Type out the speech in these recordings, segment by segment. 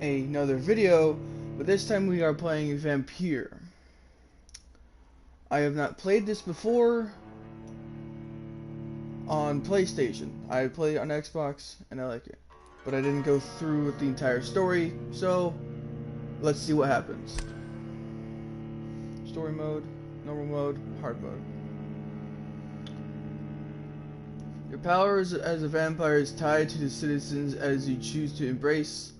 another video, but this time we are playing Vampyr. I have not played this before on PlayStation. I played it on Xbox and I like it, but I didn't go through with the entire story, so let's see what happens. Story mode, normal mode, hard mode. Your power as a vampire is tied to the citizens as you choose to embrace.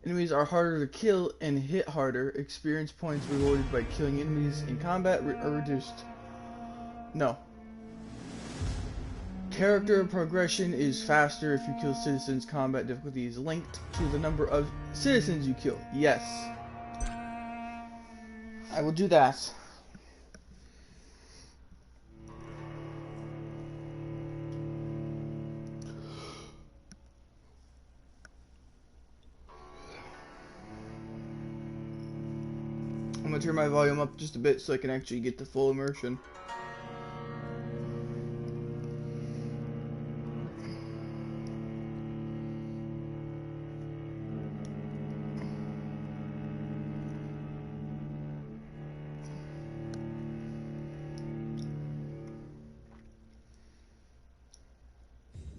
Enemies are harder to kill and hit harder. Experience points rewarded by killing enemies in combat are reduced. No. Character progression is faster if you kill citizens. Combat difficulty is linked to the number of citizens you kill. Yes. I will do that. I'm gonna turn my volume up just a bit so I can actually get the full immersion.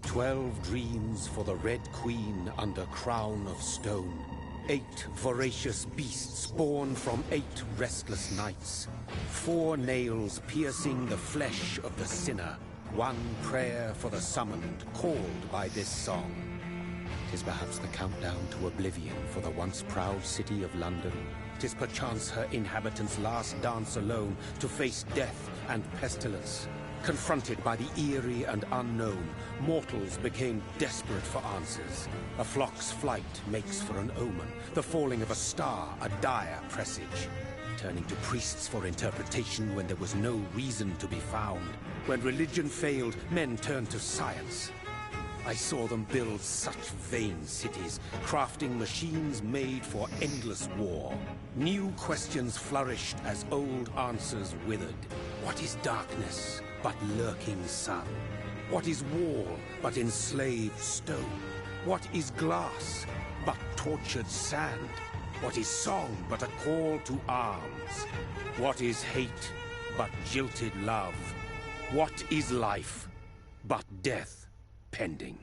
"12 dreams for the Red Queen under crown of stone. 8 voracious beasts born from 8 restless nights. 4 nails piercing the flesh of the sinner. 1 prayer for the summoned, called by this song. 'Tis perhaps the countdown to oblivion for the once proud city of London. 'Tis perchance her inhabitants' last dance alone to face death and pestilence. Confronted by the eerie and unknown, mortals became desperate for answers. A flock's flight makes for an omen, the falling of a star a dire presage. Turning to priests for interpretation when there was no reason to be found. When religion failed, men turned to science. I saw them build such vain cities, crafting machines made for endless war. New questions flourished as old answers withered. What is darkness but lurking sun? What is wall but enslaved stone? What is glass but tortured sand? What is song but a call to arms? What is hate but jilted love? What is life but death pending?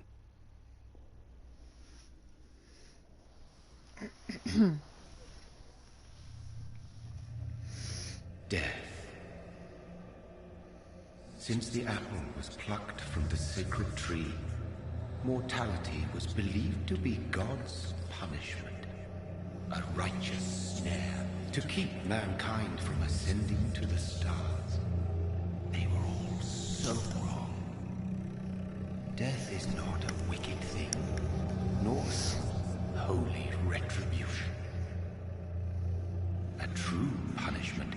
Death. Since the apple was plucked from the sacred tree, mortality was believed to be God's punishment. A righteous snare to keep mankind from ascending to the stars. They were all so wrong. Death is not a wicked thing, nor some holy retribution. A true punishment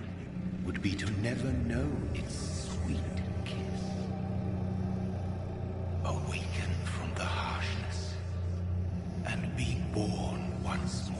would be to never know its sweet kiss. Awaken from the harshness and be born once more.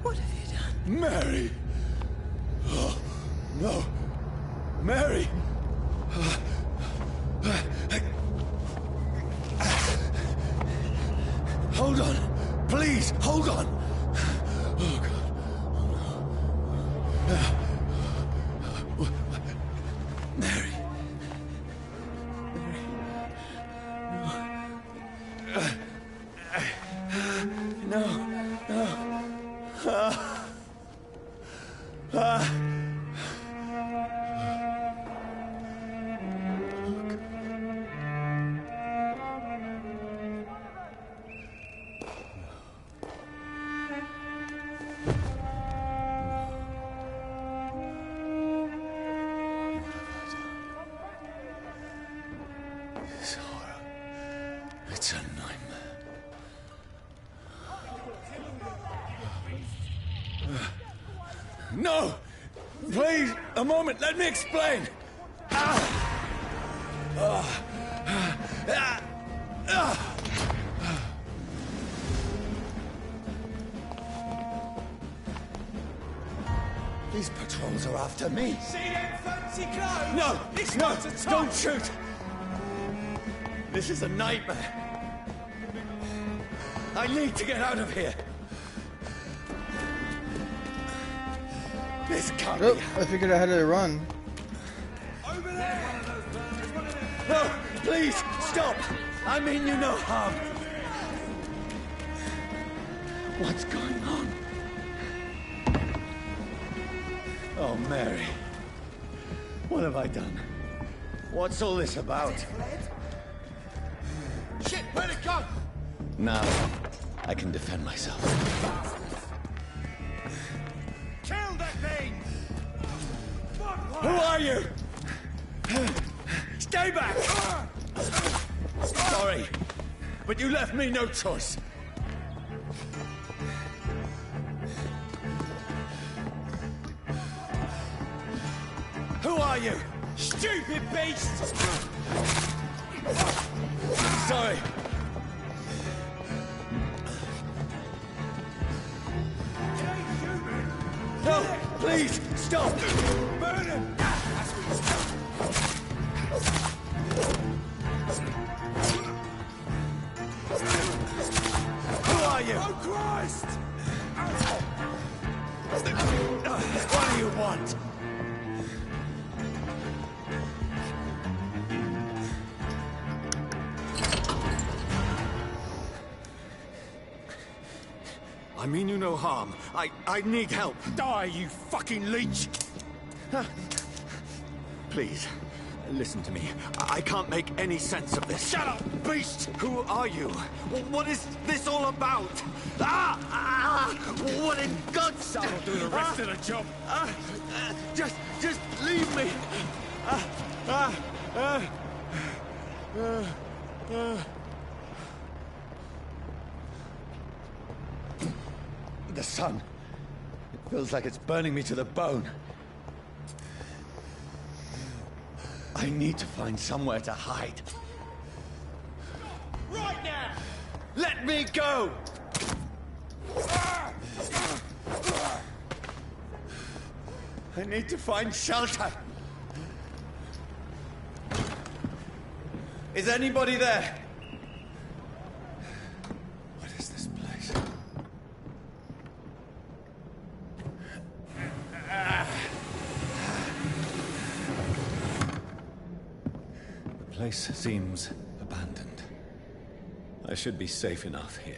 What have you done? Mary! Oh, no. Mary! Hold on. Please, hold on. Oh, God. Mary. No. No. This horror. It's a nightmare. No! Please, a moment, let me explain! These patrols are after me. See them fancy clothes? No! This No! one's a top. Don't shoot! This is a nightmare. I need to get out of here. This can't Oh, be. I figured out how to run. Over there! No, please, stop! I mean you no harm. What's going on? Oh, Mary. What have I done? What's all this about? Shit, where'd it go? Now, I can defend myself. Kill that thing! Who are you? Stay back! Sorry, but you left me no choice. Who are you? Stupid beast! Sorry. No, please, stop! Burn him! That's what he's done. Who are you? Oh, Christ! What do you want? I mean you no harm. I need help. Die, you fucking leech! Please, listen to me. I can't make any sense of this. Shut up, beast! Who are you? What is this all about? What in God's name? I'll do the rest of the job. Just leave me. The sun. It feels like it's burning me to the bone. I need to find somewhere to hide. Right now! Let me go! I need to find shelter. Is anybody there? What is this place? The place seems abandoned. I should be safe enough here.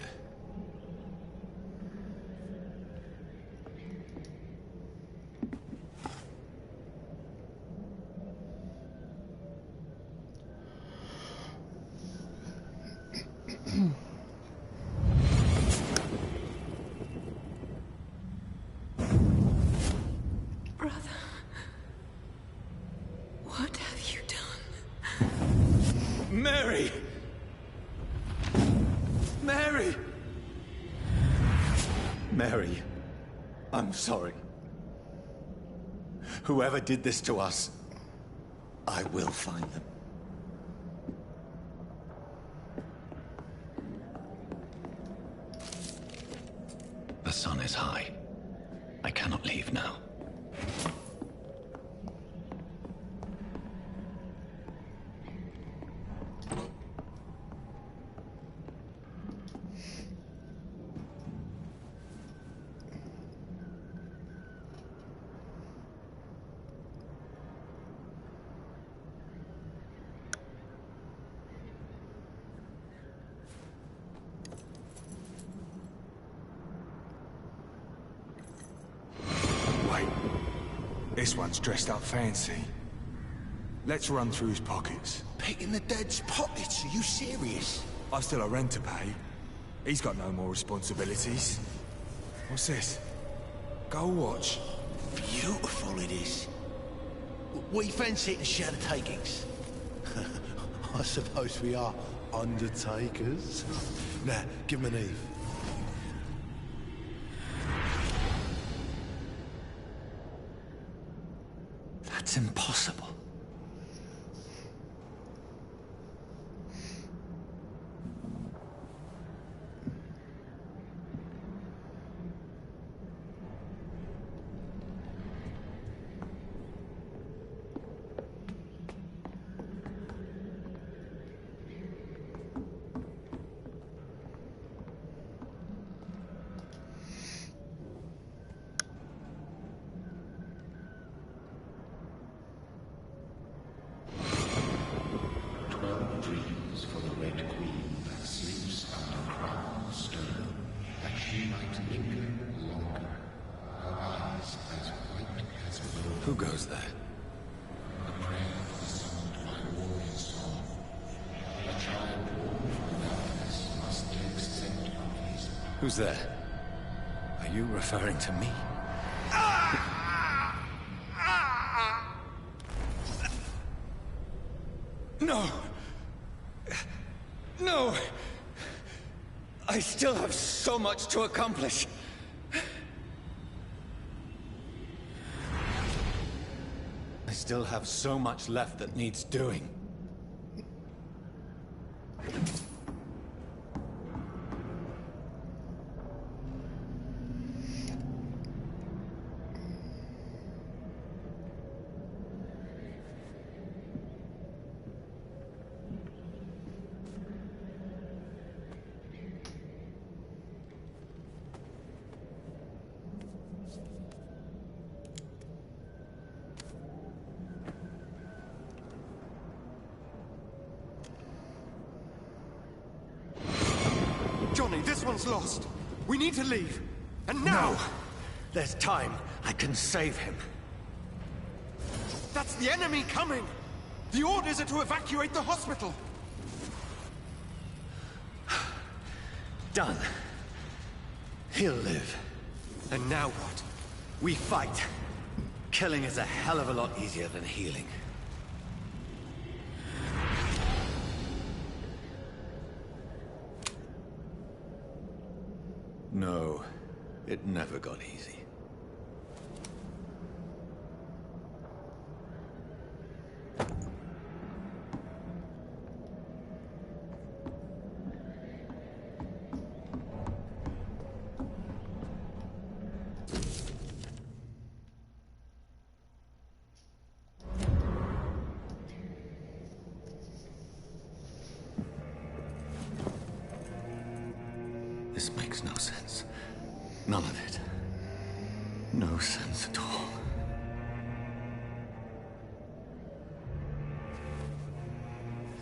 Brother, what have you done? Mary! Mary! Mary, I'm sorry. Whoever did this to us, I will find them. This one's dressed up fancy. Let's run through his pockets. Picking the dead's pockets? Are you serious? I've still a rent to pay. He's got no more responsibilities. What's this? Gold watch. Beautiful it is. We fancy it and share the takings. I suppose we are undertakers. Now, give him an Eve. That's impossible. Dreams for the Red Queen that sleeps under crown of stone, that she might linger longer, her eyes as white as wool. Who goes there? A prayer for the summoned by warrior's song. A child born from darkness must take scent of his. Who's there? Are you referring to me? No! No! I still have so much to accomplish. I still have so much left that needs doing. Johnny, this one's lost. We need to leave. And now! No! There's time. I can save him. That's the enemy coming! The orders are to evacuate the hospital! Done. He'll live. And now what? We fight. Killing is a hell of a lot easier than healing. No, it never got easy. This makes no sense. None of it. No sense at all.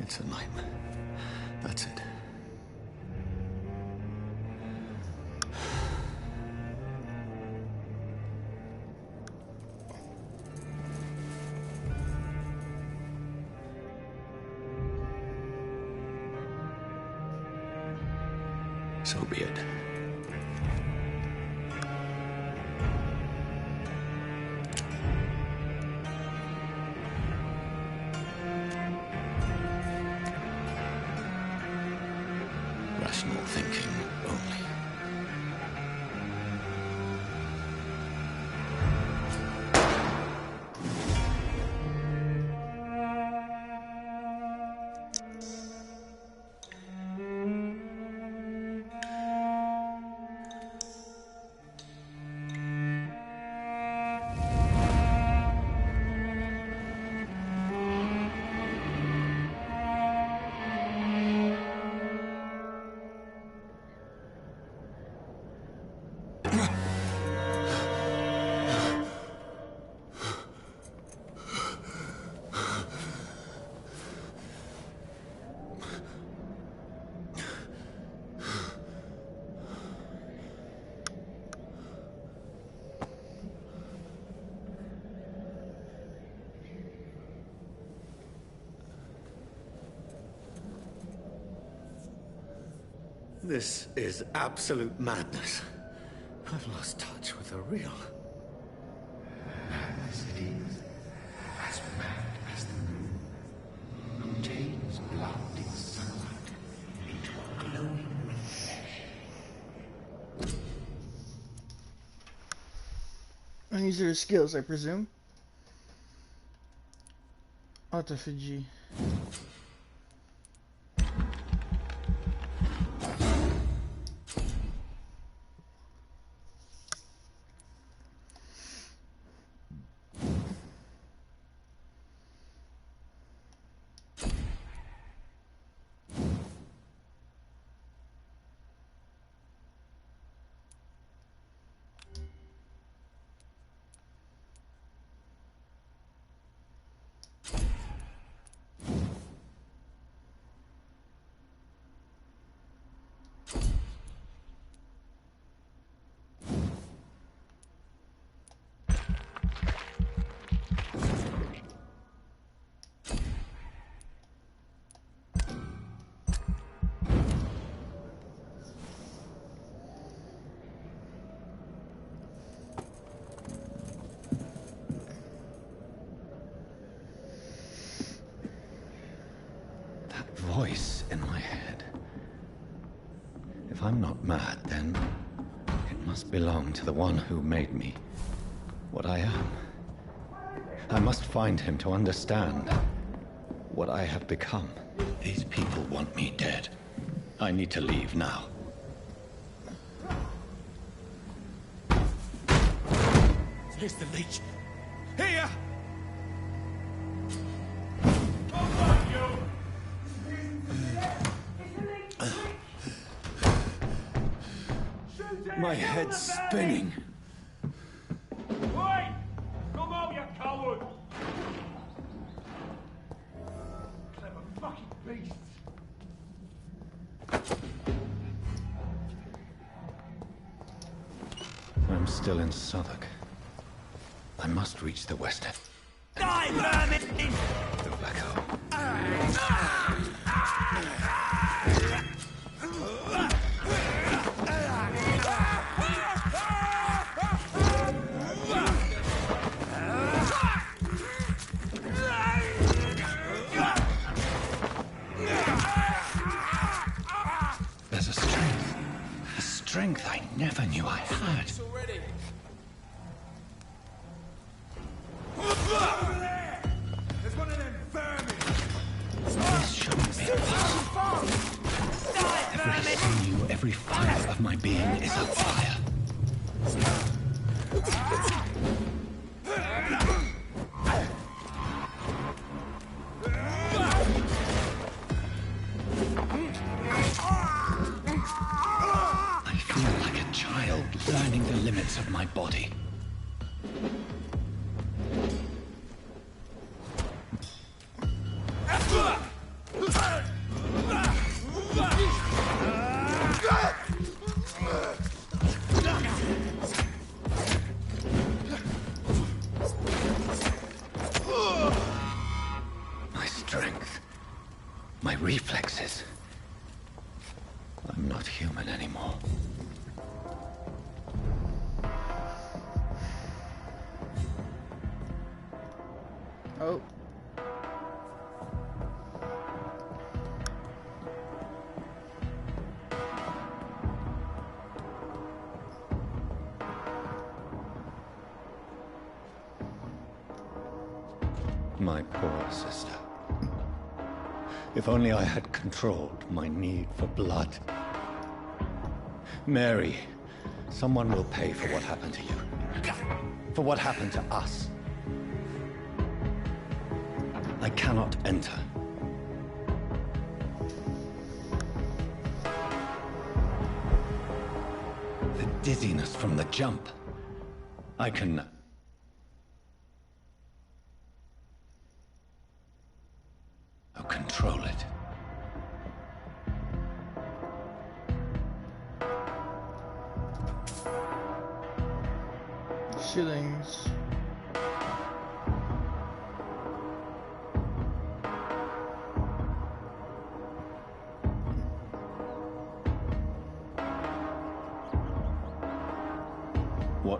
It's a nightmare. That's it. So be it. Rational thinking only. This is absolute madness. I've lost touch with the real. Madness it is. As mad as the moon. Obtains blinding sunlight into a glowing flesh. And these are his skills, I presume. Autophagy. Voice in my head. If I'm not mad, then it must belong to the one who made me what I am. I must find him to understand what I have become. These people want me dead. I need to leave now. Here's the leech. Here! My head's spinning. Wait! Come on, you coward! Clever fucking beasts! I'm still in Southwark. I must reach the west end. Die, vermin! Go back home. There's a strength I never knew I had. There's one of them vermin! This shouldn't be possible. Every sinew, every fibre of my being is on fire. I feel like a child learning the limits of my body. My strength, my reflexes. I'm not human anymore. Oh. My poor sister. If only I had controlled my need for blood. Mary, someone will pay for what happened to you. For what happened to us. I cannot enter. The dizziness from the jump. I can... control it. Shillings.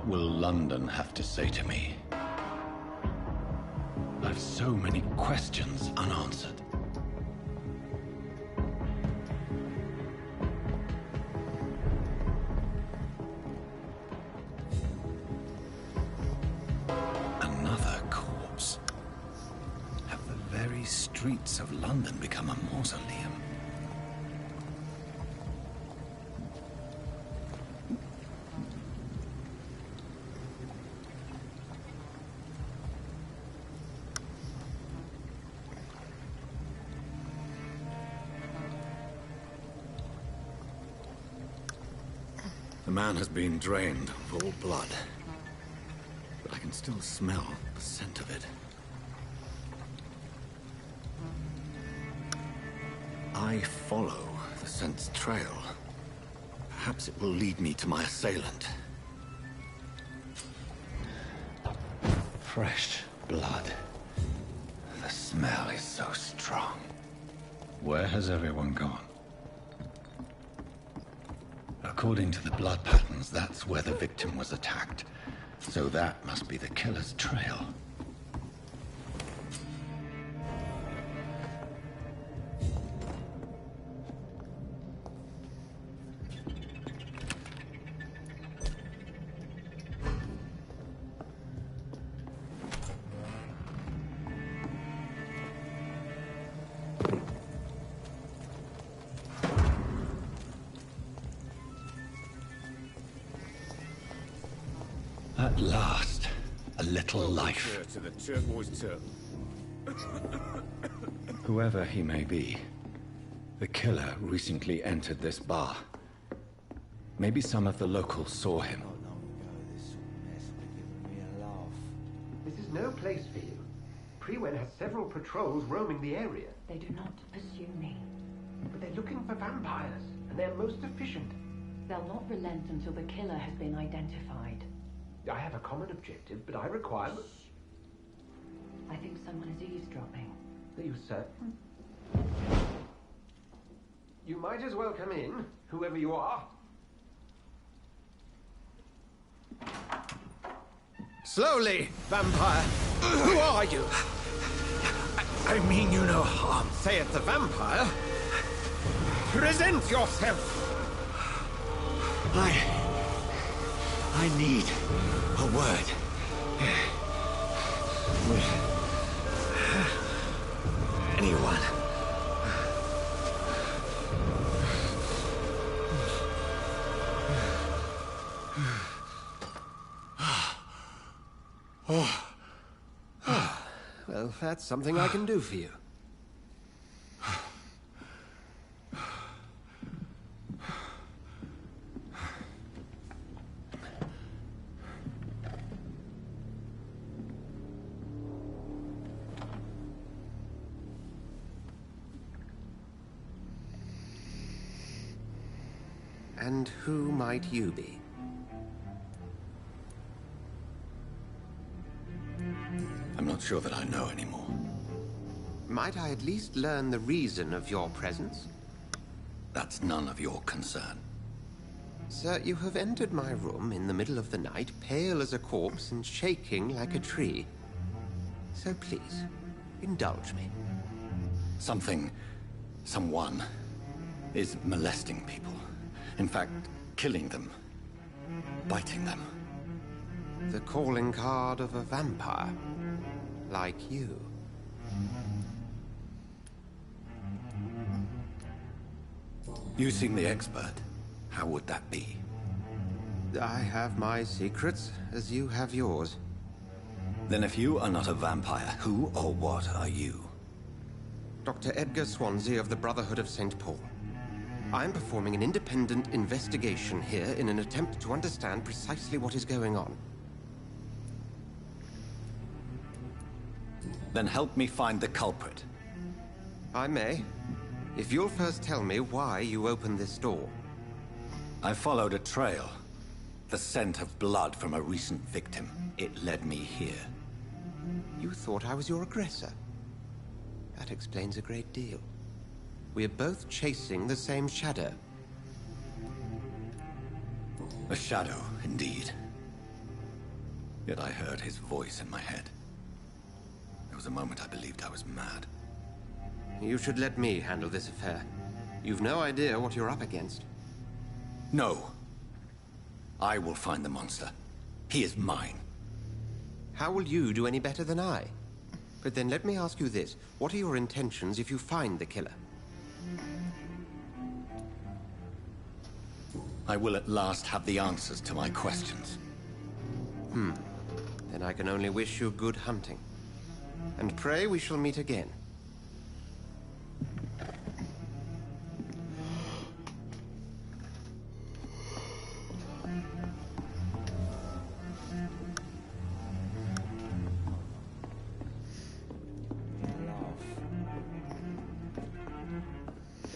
What will London have to say to me? I've so many questions unanswered. Another corpse. Have the very streets of London become a mausoleum? The man has been drained of all blood, but I can still smell the scent of it. I follow the scent's trail. Perhaps it will lead me to my assailant. Fresh blood. The smell is so strong. Where has everyone gone? According to the blood patterns, that's where the victim was attacked. So that must be the killer's trail. At last, a little life. To the turquoise turtle. Whoever he may be, the killer recently entered this bar. Maybe some of the locals saw him. This is no place for you. Prewen has several patrols roaming the area. They do not pursue me. But they're looking for vampires, and they're most efficient. They'll not relent until the killer has been identified. I have a common objective, but I require... I think someone is eavesdropping. Are you certain? You might as well come in, whoever you are. Slowly, vampire. Who are you? I mean you no harm. Say it's a vampire. Present yourself. I need a word. With anyone. Well, that's something I can do for you. And who might you be? I'm not sure that I know anymore. Might I at least learn the reason of your presence? That's none of your concern. Sir, you have entered my room in the middle of the night, pale as a corpse and shaking like a tree. So please, indulge me. Someone is molesting people. In fact, killing them. Biting them. The calling card of a vampire. Like you. You seem the expert. How would that be? I have my secrets, as you have yours. Then if you are not a vampire, who or what are you? Dr. Edgar Swansea of the Brotherhood of St. Paul. I'm performing an independent investigation here in an attempt to understand precisely what is going on. Then help me find the culprit. I may. If you'll first tell me why you opened this door. I followed a trail. The scent of blood from a recent victim. It led me here. You thought I was your aggressor. That explains a great deal. We're both chasing the same shadow. A shadow, indeed. Yet I heard his voice in my head. There was a moment I believed I was mad. You should let me handle this affair. You've no idea what you're up against. No. I will find the monster. He is mine. How will you do any better than I? But then let me ask you this. What are your intentions if you find the killer? I will at last have the answers to my questions. Then I can only wish you good hunting. And pray we shall meet again.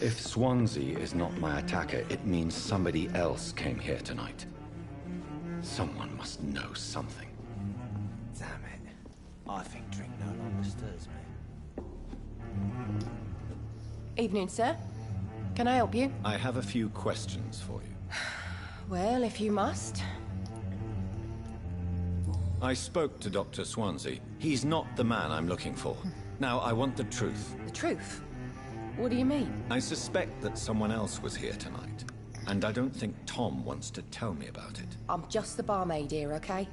If Swansea is not my attacker, it means somebody else came here tonight. Someone must know something. Damn it. I think drink no longer stirs me. Evening, sir. Can I help you? I have a few questions for you. Well, if you must. I spoke to Dr. Swansea. He's not the man I'm looking for. Now, I want the truth. The truth? What do you mean? I suspect that someone else was here tonight. And I don't think Tom wants to tell me about it. I'm just the barmaid here, okay?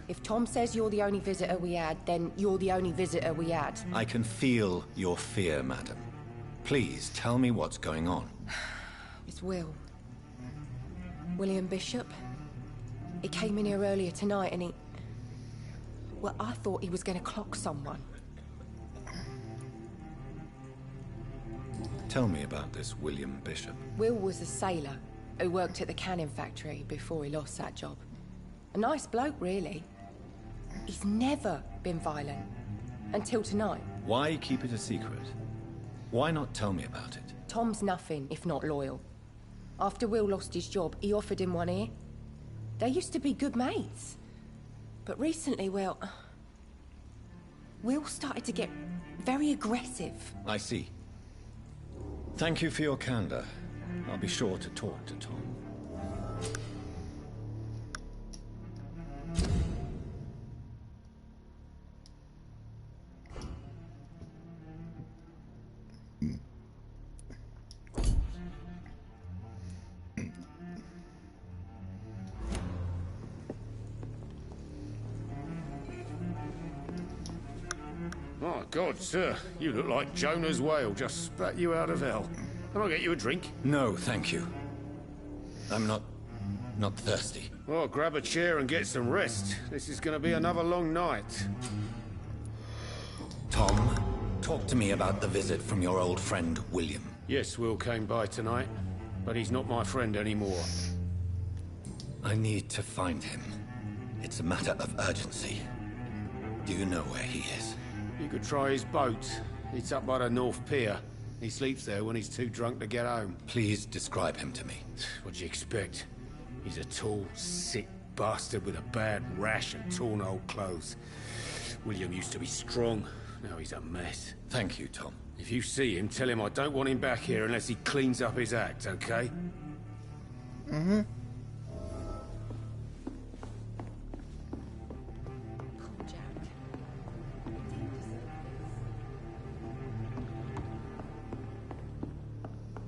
If Tom says you're the only visitor we had, then you're the only visitor we had. I can feel your fear, madam. Please, tell me what's going on. It's Will. William Bishop. He came in here earlier tonight and he... Well, I thought he was going to clock someone. Tell me about this William Bishop. Will was a sailor who worked at the cannon factory before he lost that job. A nice bloke, really. He's never been violent. Until tonight. Why keep it a secret? Why not tell me about it? Tom's nothing if not loyal. After Will lost his job, he offered him one ear. They used to be good mates. But recently, well... Will started to get very aggressive. I see. Thank you for your candor. I'll be sure to talk to Tom. My God, sir, you look like Jonah's whale just spat you out of hell. Can I get you a drink? No, thank you. I'm not thirsty. Well, grab a chair and get some rest. This is going to be another long night. Tom, talk to me about the visit from your old friend, William. Yes, Will came by tonight, but he's not my friend anymore. I need to find him. It's a matter of urgency. Do you know where he is? You could try his boat. It's up by the North Pier. He sleeps there when he's too drunk to get home. Please describe him to me. What do you expect? He's a tall, sick bastard with a bad rash and torn old clothes. William used to be strong. Now he's a mess. Thank you, Tom. If you see him, tell him I don't want him back here unless he cleans up his act, okay? Mm-hmm.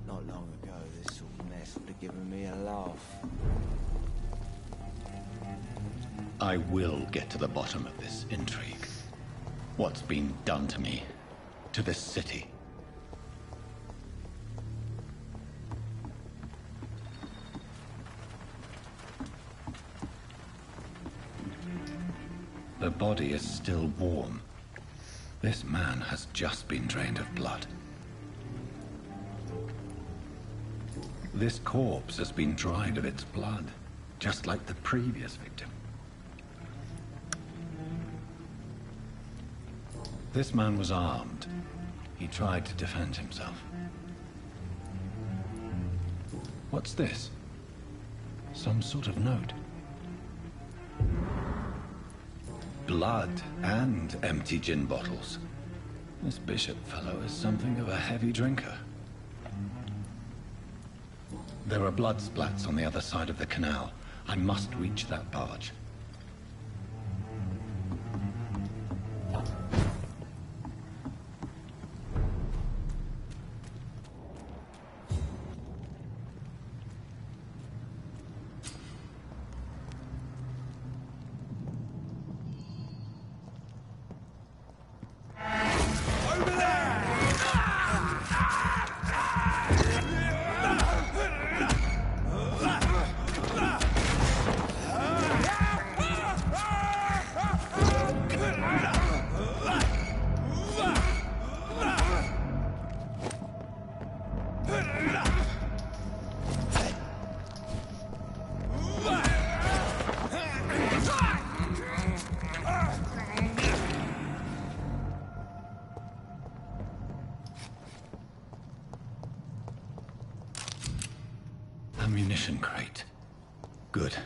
Not long ago, this sort of mess would have given me a laugh. I will get to the bottom of this intrigue. What's been done to me, to this city. The body is still warm. This man has just been drained of blood. This corpse has been dried of its blood, just like the previous victim. This man was armed. He tried to defend himself. What's this? Some sort of note. Blood and empty gin bottles. This Bishop fellow is something of a heavy drinker. There are blood splats on the other side of the canal. I must reach that barge. ammunition crate. Good.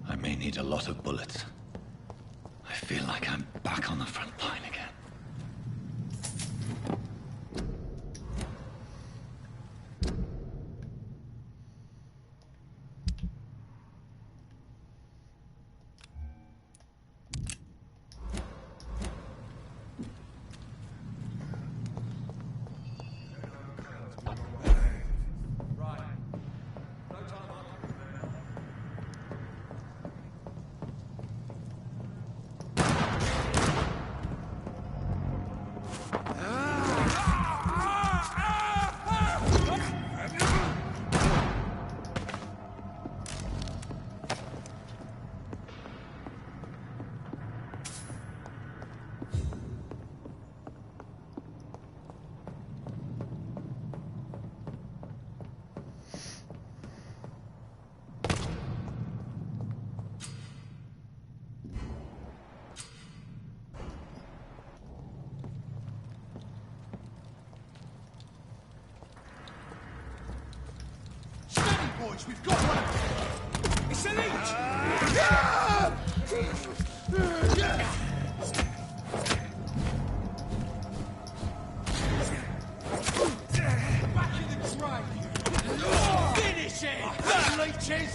I may need a lot of bullets. I feel like I'm back on the front line again. Boys, we've got one! It's elite! Back in the train! Finish it! Leeches!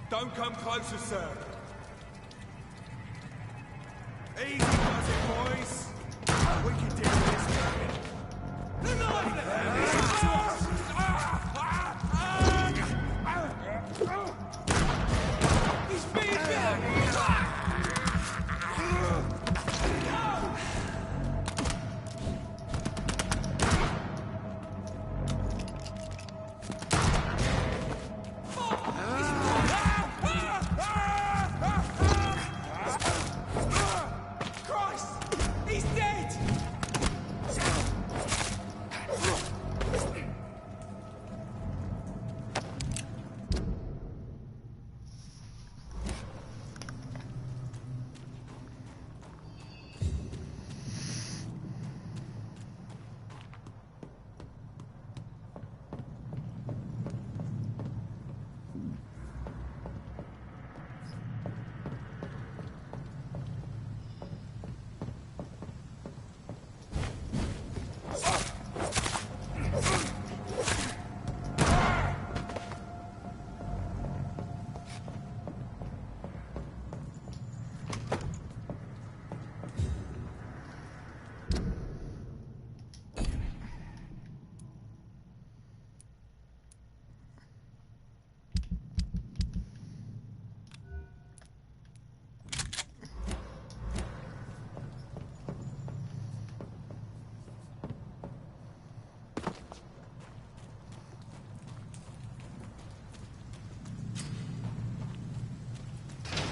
Don't come closer, sir. Easy does it, boys. We can deal with this guy. He's being back!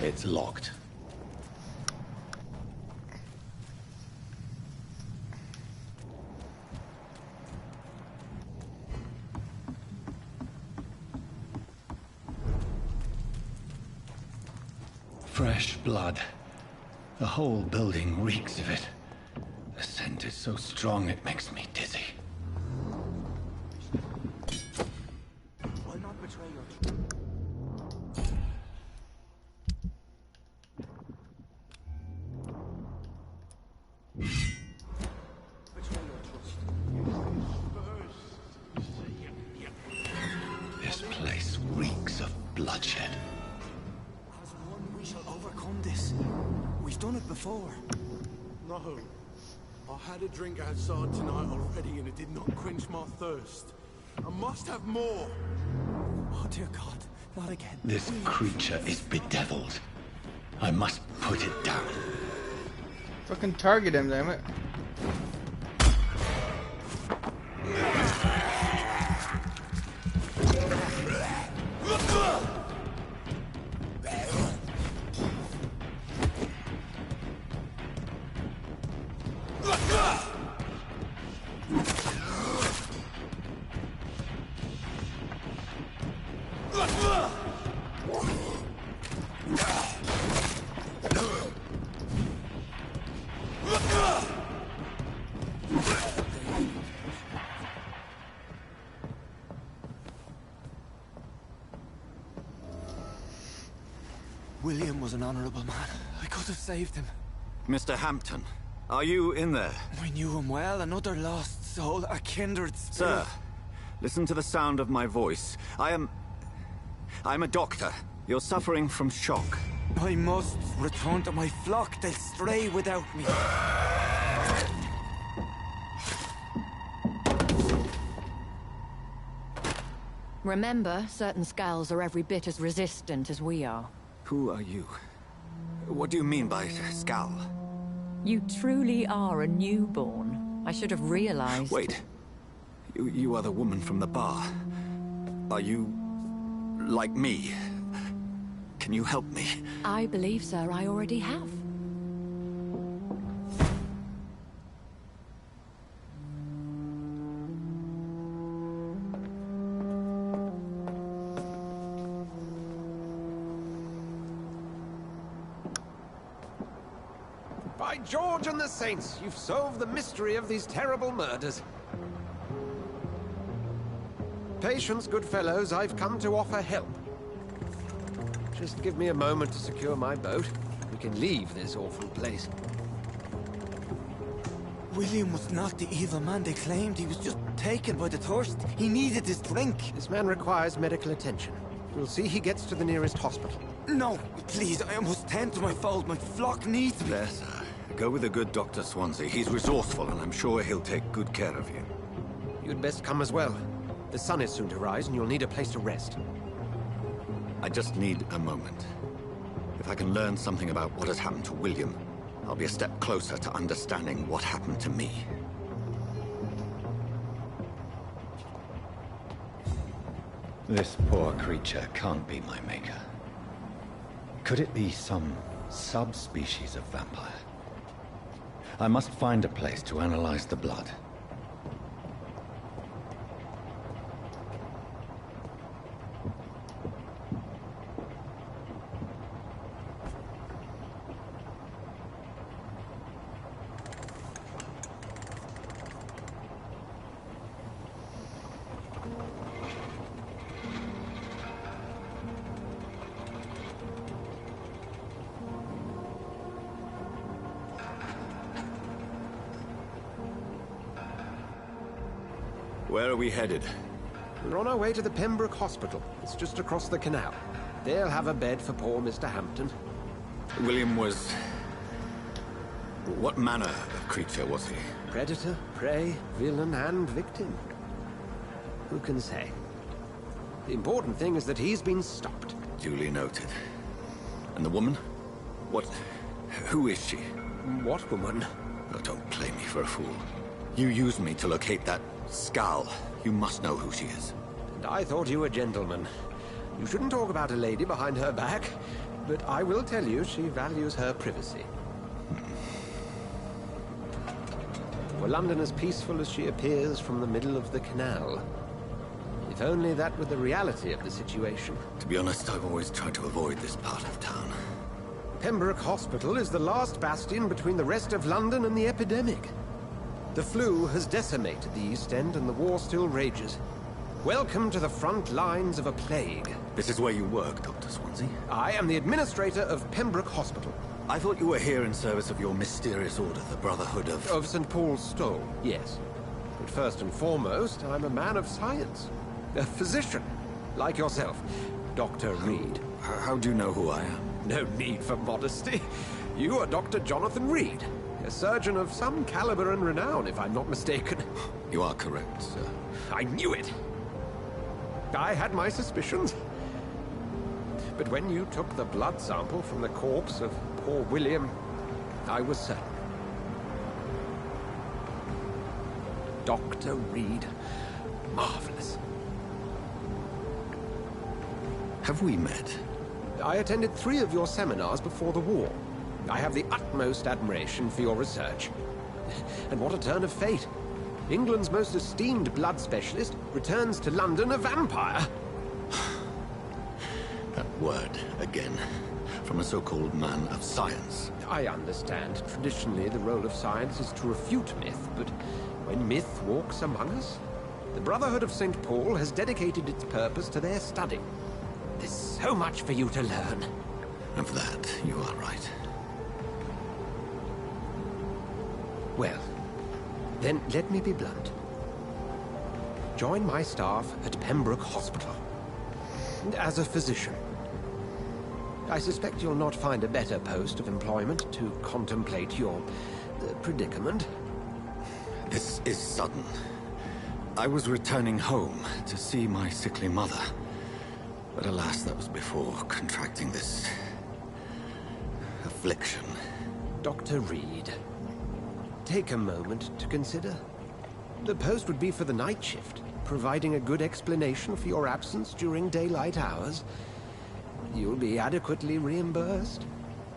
It's locked. Fresh blood. The whole building reeks of it. The scent is so strong it makes me dizzy. Why not betray your... This place reeks of bloodshed. As one, we shall overcome this. We've done it before. No. I had a drink outside tonight already and it did not quench my thirst. I must have more. Oh, dear God. Not again. This creature is bedeviled. I must put it down. Fucking target him, damn it. William was an honorable man. I could have saved him. Mr. Hampton, are you in there? I knew him well, another lost soul, a kindred spirit. Sir, listen to the sound of my voice. I'm a doctor. You're suffering from shock. I must return to my flock. They'll stray without me. Remember, certain skulls are every bit as resistant as we are. Who are you? What do you mean by skull? You truly are a newborn. I should have realized. Wait. You are the woman from the bar. Are you... like me? Can you help me? I believe, sir, I already have. By George and the Saints, you've solved the mystery of these terrible murders. Patience, good fellows, I've come to offer help. Just give me a moment to secure my boat. We can leave this awful place. William was not the evil man they claimed. He was just taken by the thirst. He needed his drink. This man requires medical attention. We'll see he gets to the nearest hospital. No, please, I must tend to my fold. My flock needs me. There, sir. Go with the good Dr. Swansea. He's resourceful, and I'm sure he'll take good care of you. You'd best come as well. The sun is soon to rise, and you'll need a place to rest. I just need a moment. If I can learn something about what has happened to William, I'll be a step closer to understanding what happened to me. This poor creature can't be my maker. Could it be some subspecies of vampire? I must find a place to analyze the blood. Where are we headed? We're on our way to the Pembroke Hospital. It's just across the canal. They'll have a bed for poor Mr. Hampton. William was... what manner of creature was he? Predator, prey, villain, and victim. Who can say? The important thing is that he's been stopped. Duly noted. And the woman? What... who is she? What woman? Oh, don't play me for a fool. You used me to locate that skull. You must know who she is. And I thought you a gentleman. You shouldn't talk about a lady behind her back, but I will tell you she values her privacy. Were London as peaceful as she appears from the middle of the canal? If only that were the reality of the situation. To be honest, I've always tried to avoid this part of town. Pembroke Hospital is the last bastion between the rest of London and the epidemic. The flu has decimated the East End and the war still rages. Welcome to the front lines of a plague. This is where you work, Dr. Swansea? I am the administrator of Pembroke Hospital. I thought you were here in service of your mysterious order, the Brotherhood of... Of St. Paul's Stole, yes. But first and foremost, I'm a man of science. A physician, like yourself, Dr. Reed. How do you know who I am? No need for modesty. You are Dr. Jonathan Reed. A surgeon of some caliber and renown, if I'm not mistaken. You are correct, sir. I knew it! I had my suspicions. But when you took the blood sample from the corpse of poor William, I was certain. Dr. Reed. Marvelous. Have we met? I attended 3 of your seminars before the war. I have the utmost admiration for your research. And what a turn of fate. England's most esteemed blood specialist returns to London a vampire. word again. From a so-called man of science. I understand. Traditionally, the role of science is to refute myth, but when myth walks among us, the Brotherhood of St. Paul has dedicated its purpose to their study. There's so much for you to learn. Of that, you are right. Well, then let me be blunt. Join my staff at Pembroke Hospital. As a physician. I suspect you'll not find a better post of employment to contemplate your predicament. This is sudden. I was returning home to see my sickly mother. But alas, that was before contracting this affliction. Dr. Reed, take a moment to consider. The post would be for the night shift, providing a good explanation for your absence during daylight hours. You'll be adequately reimbursed,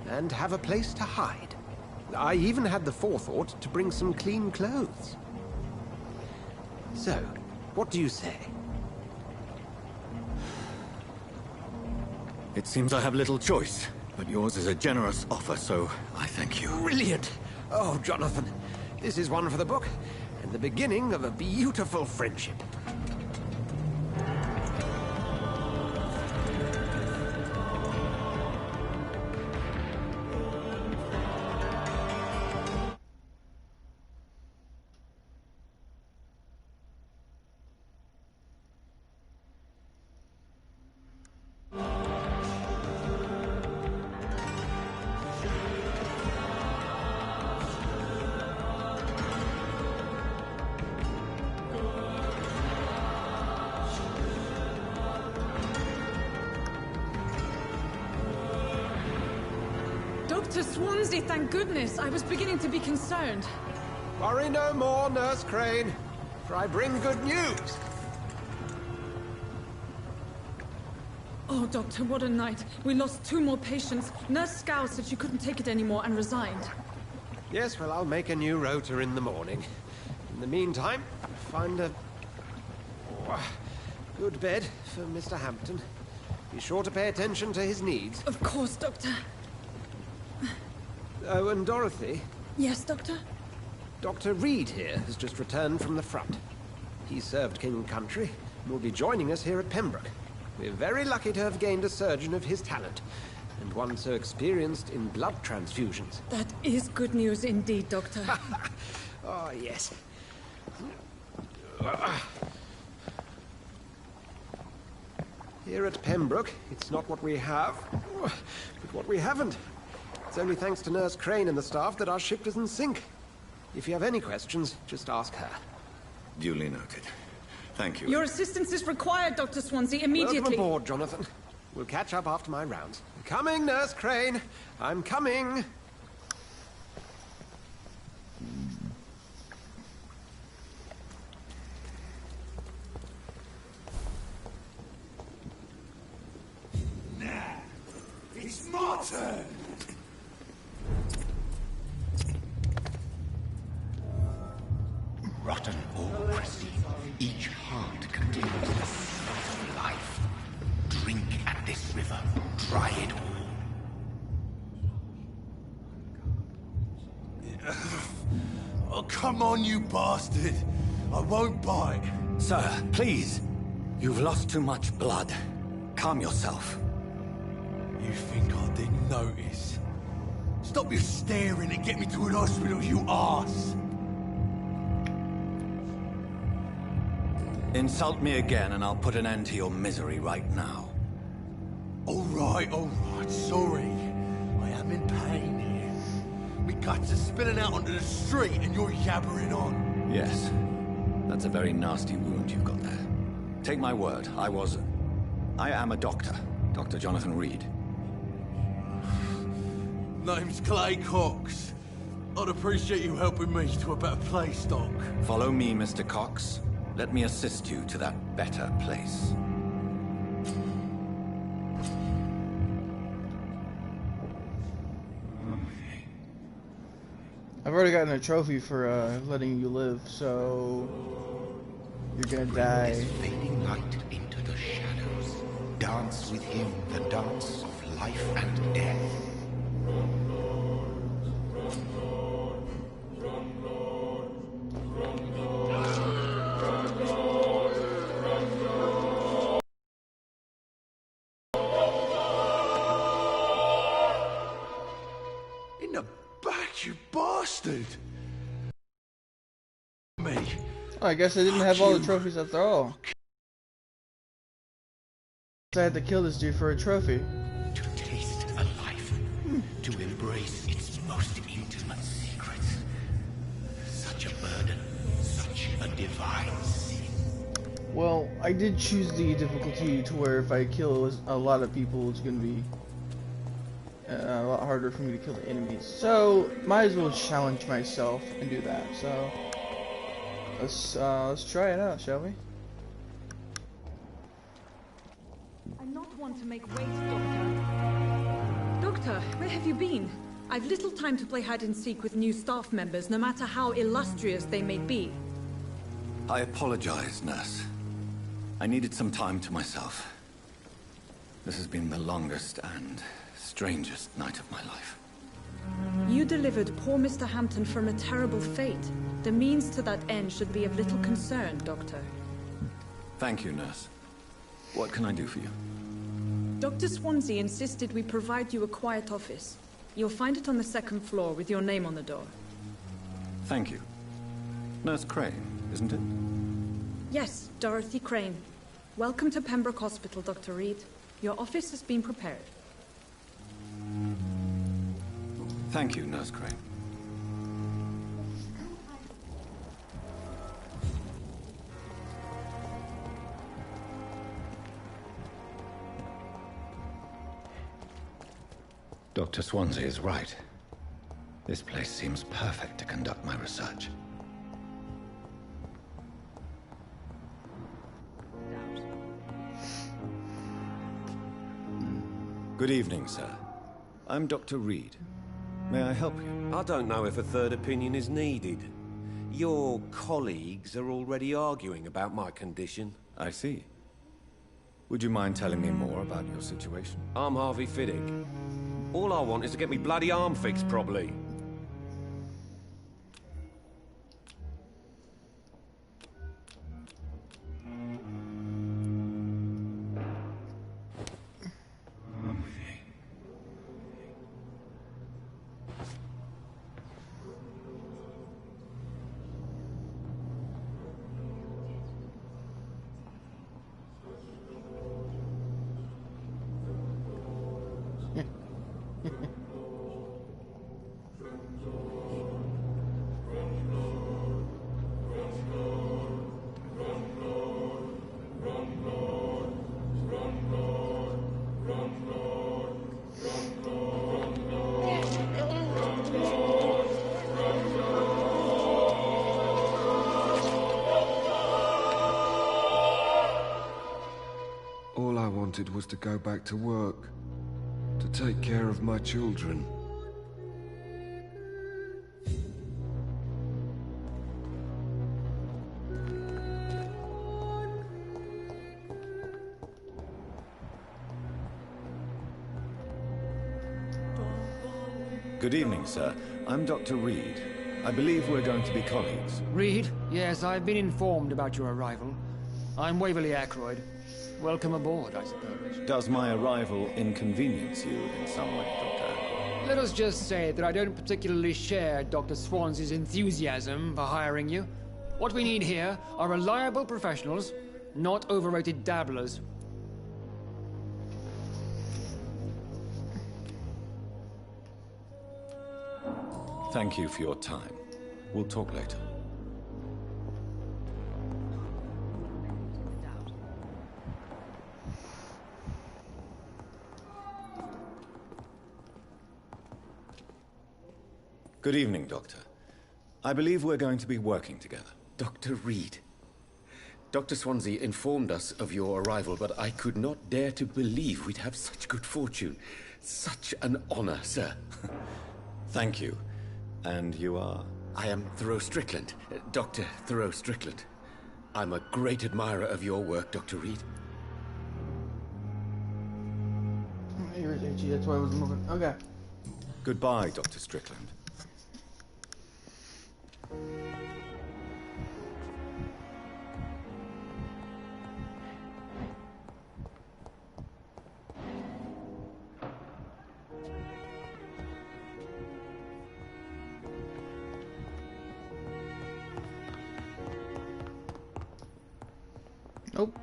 and have a place to hide. I even had the forethought to bring some clean clothes. So, what do you say? It seems I have little choice, but yours is a generous offer, so I thank you. Brilliant! Oh, Jonathan, this is one for the book, and the beginning of a beautiful friendship. Dr. Swansea, thank goodness. I was beginning to be concerned. Worry no more, Nurse Crane, for I bring good news. Oh, Doctor, what a night. We lost 2 more patients. Nurse Scow said she couldn't take it anymore and resigned. Yes, well, I'll make a new rota in the morning. In the meantime, find a good bed for Mr. Hampton. Be sure to pay attention to his needs. Of course, Doctor. Oh, and Dorothy? Yes, Doctor? Dr. Reed here has just returned from the front. He served King and Country and will be joining us here at Pembroke. We're very lucky to have gained a surgeon of his talent, and one so experienced in blood transfusions. That is good news indeed, Doctor. Oh, yes. Here at Pembroke, it's not what we have, but what we haven't. It's only thanks to Nurse Crane and the staff that our ship doesn't sink. If you have any questions, just ask her. Duly noted. Thank you. Your assistance is required, Dr. Swansea, immediately. Welcome aboard, Jonathan. We'll catch up after my rounds. Coming, Nurse Crane. I'm coming. Now, it's my turn. Rotten autocracy. Each heart contains the soul of life. Drink at this river. Try it all. Oh, come on, you bastard. I won't bite. Sir, please. You've lost too much blood. Calm yourself. You think I didn't notice? Stop your staring and get me to an hospital, you arse. Insult me again and I'll put an end to your misery right now. All right, sorry. I am in pain here. Me guts are spilling out onto the street and you're yabbering on. Yes. That's a very nasty wound you've got there. Take my word, I am a doctor. Dr. Jonathan Reed. Name's Clay Cox. I'd appreciate you helping me to a better place, Doc. Follow me, Mr. Cox. Let me assist you to that better place. I've already gotten a trophy for letting you live, so you're gonna die. Fading light into the shadows. dance with him the dance of life and death. In the back, you bastard! Me. Oh, I guess I didn't have all the trophies after all. I had to kill this dude for a trophy. To taste a life, to embrace its most intimate secrets. Such a burden, such a divine sin. Well, I did choose the difficulty to where if I kill a lot of people, it's gonna be a lot harder for me to kill the enemies. So, might as well challenge myself and do that. So, let's try it out, shall we? I'm not one to make waste, Doctor. Doctor, where have you been? I've little time to play hide and seek with new staff members, no matter how illustrious they may be. I apologize, Nurse. I needed some time to myself. This has been the longest and strangest night of my life. You delivered poor Mr. Hampton from a terrible fate. The means to that end should be of little concern, Doctor. Thank you, Nurse. What can I do for you? Dr. Swansea insisted we provide you a quiet office. You'll find it on the second floor with your name on the door. Thank you. Nurse Crane, isn't it? Yes, Dorothy Crane. Welcome to Pembroke Hospital, Dr. Reed. Your office has been prepared. Thank you, Nurse Crane. Dr. Swansea is right. This place seems perfect to conduct my research. Good evening, sir. I'm Dr. Reed. May I help you? I don't know if a third opinion is needed. Your colleagues are already arguing about my condition. I see. Would you mind telling me more about your situation? I'm Harvey Fiddick. All I want is to get me bloody arm fixed properly. All I wanted was to go back to work, to take care of my children. Good evening, sir. I'm Dr. Reed. I believe we're going to be colleagues. Reed? Yes, I've been informed about your arrival. I'm Waverly Ackroyd. Welcome aboard, I suppose. Does my arrival inconvenience you in some way, Doctor? Let us just say that I don't particularly share Dr. Swansea's enthusiasm for hiring you. What we need here are reliable professionals, not overrated dabblers. Thank you for your time. We'll talk later. Good evening, Doctor. I believe we're going to be working together. Dr. Reed. Dr. Swansea informed us of your arrival, but I could not dare to believe we'd have such good fortune. Such an honor, sir. Thank you. And you are? I am Thoreau Strickland, Dr. Thoreau Strickland. I'm a great admirer of your work, Dr. Reed. everything. Gee, that's why I wasn't moving. Okay. Goodbye, Dr. Strickland. Nope.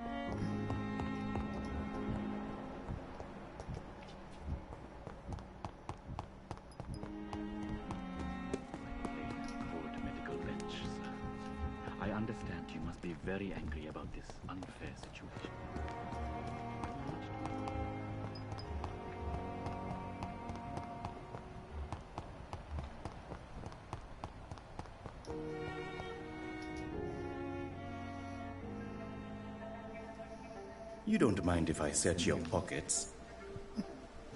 Court medical bench, sir. I understand you must be very angry about this unfair situation. You don't mind if I search your pockets,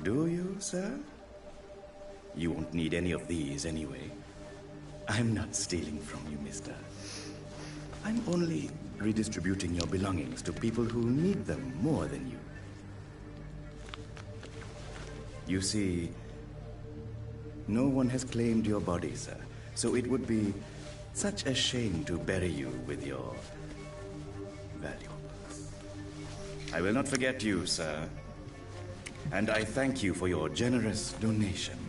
do you, sir? You won't need any of these anyway. I'm not stealing from you, mister. I'm only redistributing your belongings to people who need them more than you. You see, no one has claimed your body, sir, so it would be such a shame to bury you with your valuables. I will not forget you, sir, and I thank you for your generous donation.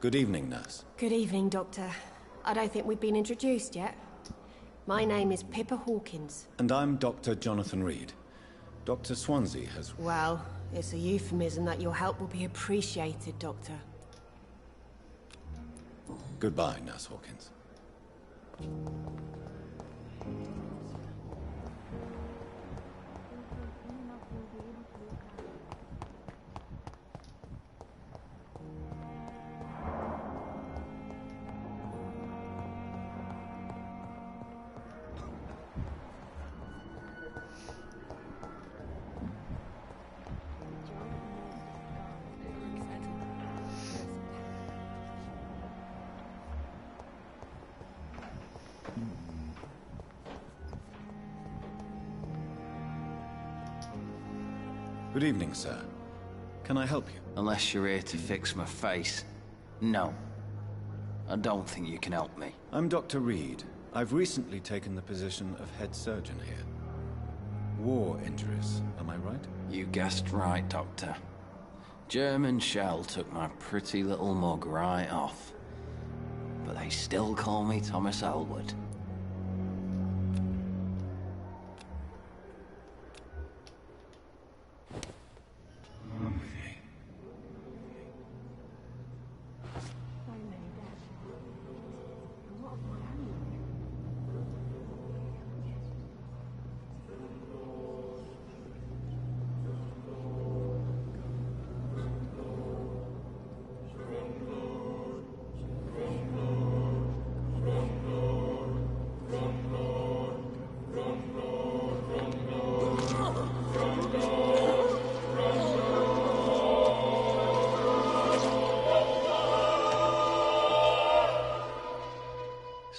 Good evening, nurse. Good evening, Doctor. I don't think we've been introduced yet. My name is Pippa Hawkins. And I'm Dr. Jonathan Reed. Dr. Swansea has... Well, it's a euphemism that your help will be appreciated, Doctor. Goodbye, Nurse Hawkins. Good evening, sir. Can I help you? Unless you're here to fix my face. No. I don't think you can help me. I'm Dr. Reed. I've recently taken the position of head surgeon here. War injuries, am I right? You guessed right, Doctor. German shell took my pretty little mug right off. But they still call me Thomas Elwood.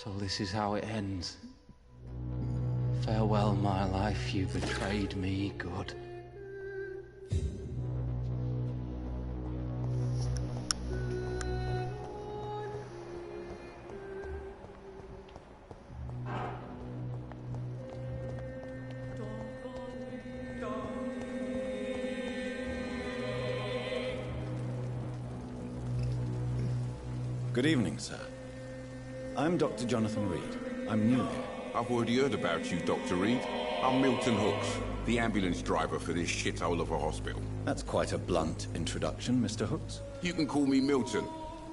So this is how it ends. Farewell, my life, you betrayed me, good. Good evening, sir. I'm Dr. Jonathan Reed. I'm new here. I've already heard about you, Dr. Reed. I'm Milton Hooks, the ambulance driver for this shithole of a hospital. That's quite a blunt introduction, Mr. Hooks. You can call me Milton.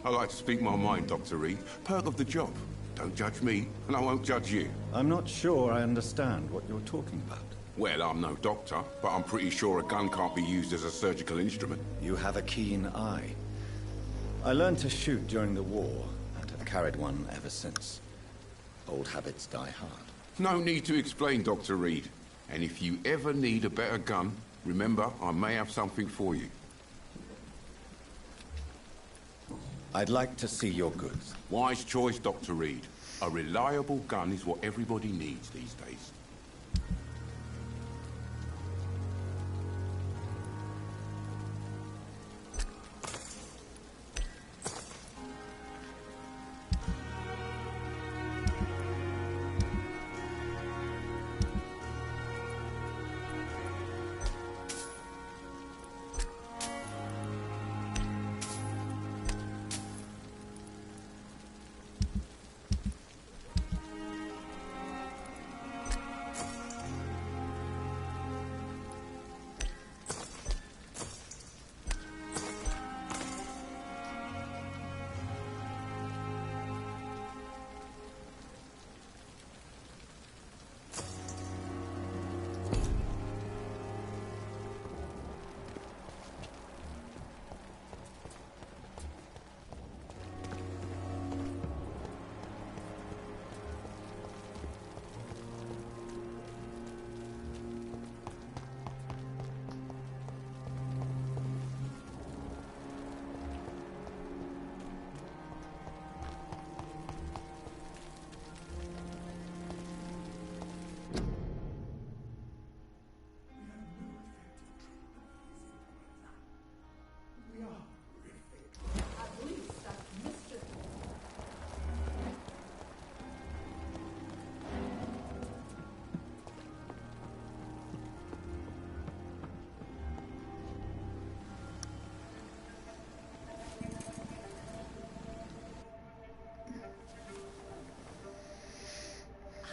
I like to speak my mind, Dr. Reed. Perk of the job. Don't judge me, and I won't judge you. I'm not sure I understand what you're talking about. Well, I'm no doctor, but I'm pretty sure a gun can't be used as a surgical instrument. You have a keen eye. I learned to shoot during the war, and have carried one ever since. Old habits die hard. No need to explain, Dr. Reed. And if you ever need a better gun, remember, I may have something for you. I'd like to see your goods. Wise choice, Dr. Reed. A reliable gun is what everybody needs these days.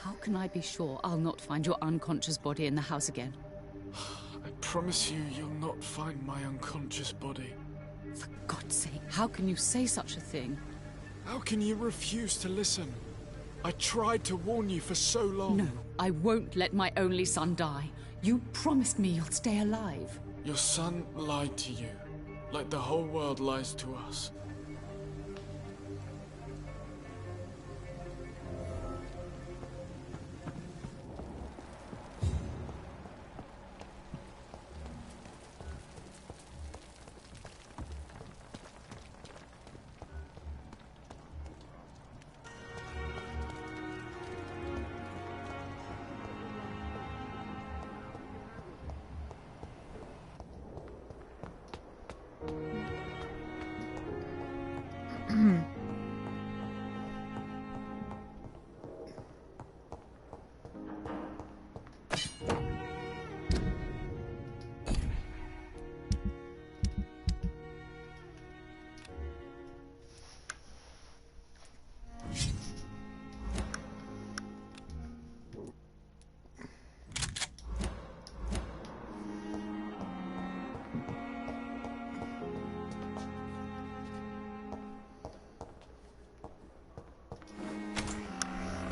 How can I be sure I'll not find your unconscious body in the house again? I promise you, you'll not find my unconscious body. For God's sake, how can you say such a thing? How can you refuse to listen? I tried to warn you for so long. No, I won't let my only son die. You promised me you'll stay alive. Your son lied to you, like the whole world lies to us.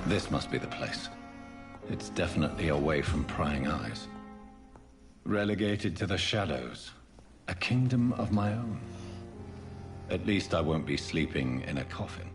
This must be the place. It's definitely away from prying eyes. Relegated to the shadows. A kingdom of my own. At least I won't be sleeping in a coffin.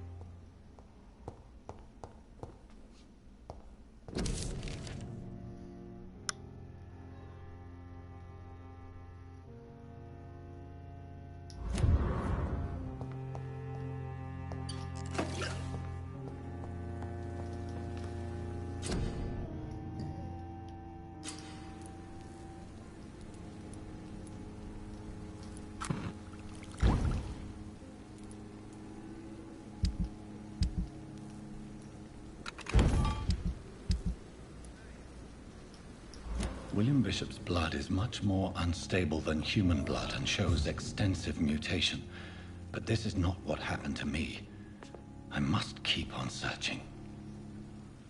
William Bishop's blood is much more unstable than human blood and shows extensive mutation. But this is not what happened to me. I must keep on searching.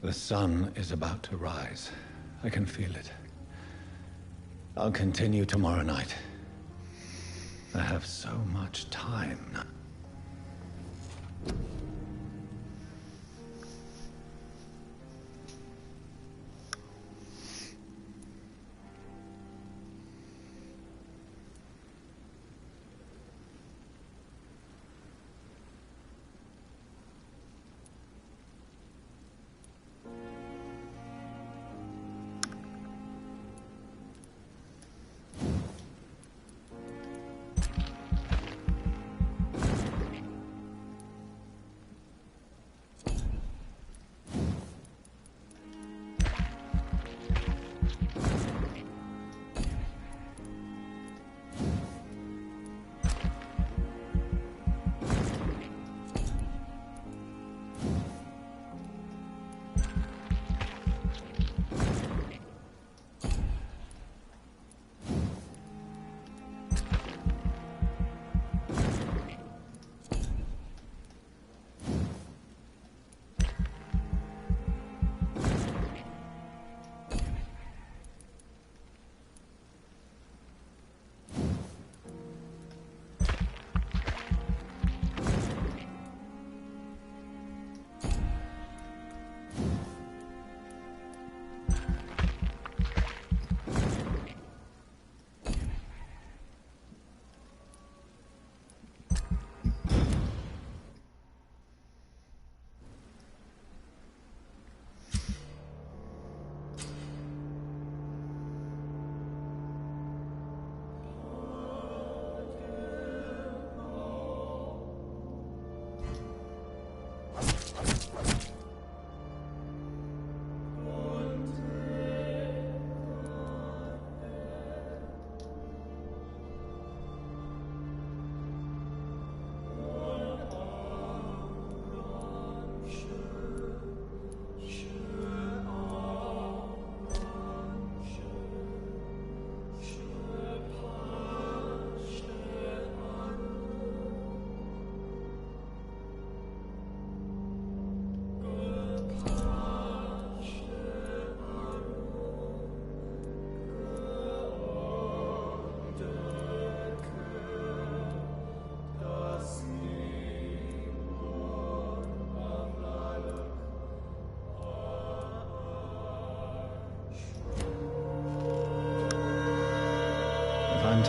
The sun is about to rise. I can feel it. I'll continue tomorrow night. I have so much time now.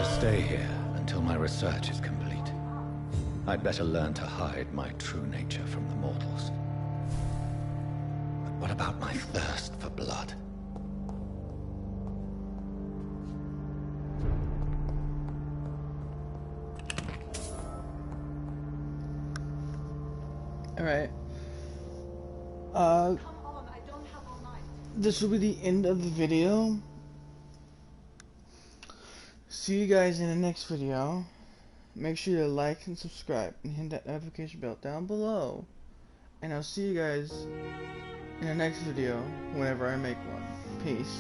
to stay here until my research is complete. I'd better learn to hide my true nature from the mortals. But what about my thirst for blood? Alright. This will be the end of the video. See you guys in the next video. Make sure to like and subscribe and hit that notification bell down below. And I'll see you guys in the next video whenever I make one. Peace.